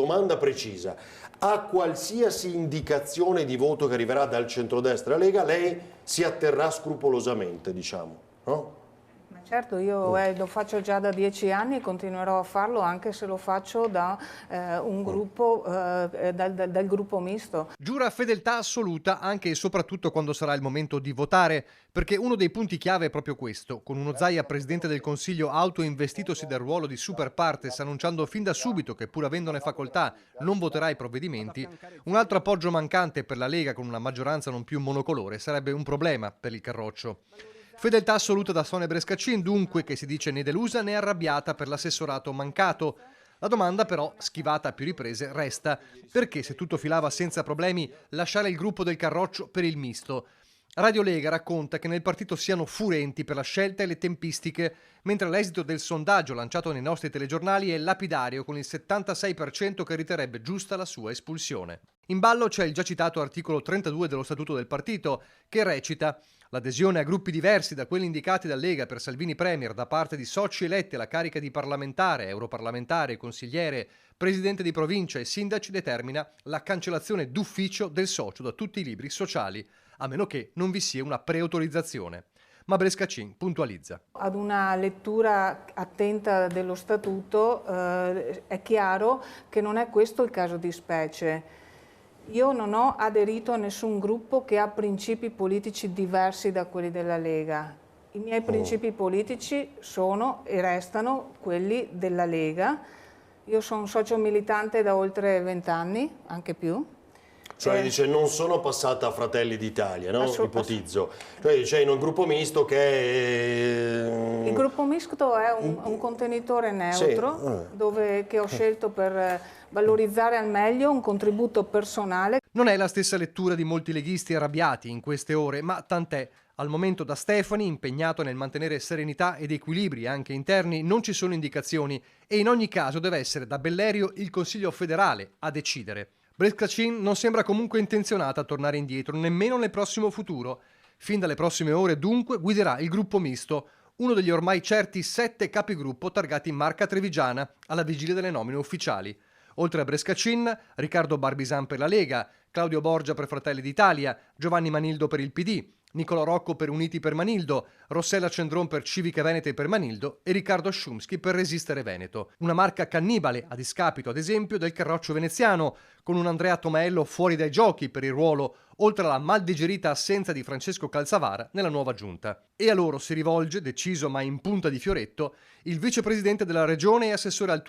Domanda precisa: a qualsiasi indicazione di voto che arriverà dal centrodestra e la Lega, lei si atterrà scrupolosamente, diciamo, no? Ma certo, io lo faccio già da 10 anni e continuerò a farlo anche se lo faccio da un gruppo, dal gruppo misto. Giura fedeltà assoluta anche e soprattutto quando sarà il momento di votare, perché uno dei punti chiave è proprio questo. Con uno Zaia presidente del Consiglio autoinvestitosi del ruolo di super partes, annunciando fin da subito che pur avendone facoltà non voterà i provvedimenti, un altro appoggio mancante per la Lega con una maggioranza non più monocolore sarebbe un problema per il Carroccio. Fedeltà assoluta da Sonia Brescacin, dunque, che si dice né delusa né arrabbiata per l'assessorato mancato. La domanda però, schivata a più riprese, resta: perché se tutto filava senza problemi lasciare il gruppo del Carroccio per il misto? Radio Lega racconta che nel partito siano furenti per la scelta e le tempistiche, mentre l'esito del sondaggio lanciato nei nostri telegiornali è lapidario, con il 76% che riterrebbe giusta la sua espulsione. In ballo c'è il già citato articolo 32 dello Statuto del partito, che recita: l'adesione a gruppi diversi da quelli indicati da Lega per Salvini Premier da parte di soci eletti alla carica di parlamentare, europarlamentare, consigliere, presidente di provincia e sindaci determina la cancellazione d'ufficio del socio da tutti i libri sociali, a meno che non vi sia una preautorizzazione. Ma Brescacin puntualizza. Ad una lettura attenta dello Statuto è chiaro che non è questo il caso di specie. Io non ho aderito a nessun gruppo che ha principi politici diversi da quelli della Lega. I miei principi politici sono e restano quelli della Lega. Io sono socio militante da oltre 20 anni, anche più. Cioè dice non sono passata a Fratelli d'Italia, no? Ipotizzo. Cioè dice in un gruppo misto che... Il gruppo misto è un contenitore neutro che ho scelto per valorizzare al meglio un contributo personale. Non è la stessa lettura di molti leghisti arrabbiati in queste ore, ma tant'è. Al momento da Stefani, impegnato nel mantenere serenità ed equilibri anche interni, non ci sono indicazioni e in ogni caso deve essere da Bellerio il Consiglio federale a decidere. Brescacin non sembra comunque intenzionata a tornare indietro, nemmeno nel prossimo futuro. Fin dalle prossime ore, dunque, guiderà il gruppo misto, uno degli ormai certi 7 capigruppo targati in marca trevigiana, alla vigilia delle nomine ufficiali. Oltre a Brescacin, Riccardo Barbisan per la Lega, Claudio Borgia per Fratelli d'Italia, Giovanni Manildo per il PD, Nicolò Rocco per Uniti per Manildo, Rossella Cendron per Civica Venete per Manildo e Riccardo Sciumschi per Resistere Veneto. Una marca cannibale, a discapito ad esempio del Carroccio veneziano, con un Andrea Tomaello fuori dai giochi per il ruolo, oltre alla maldigerita assenza di Francesco Calzavara nella nuova giunta. E a loro si rivolge, deciso ma in punta di fioretto, il vicepresidente della regione e assessore al turismo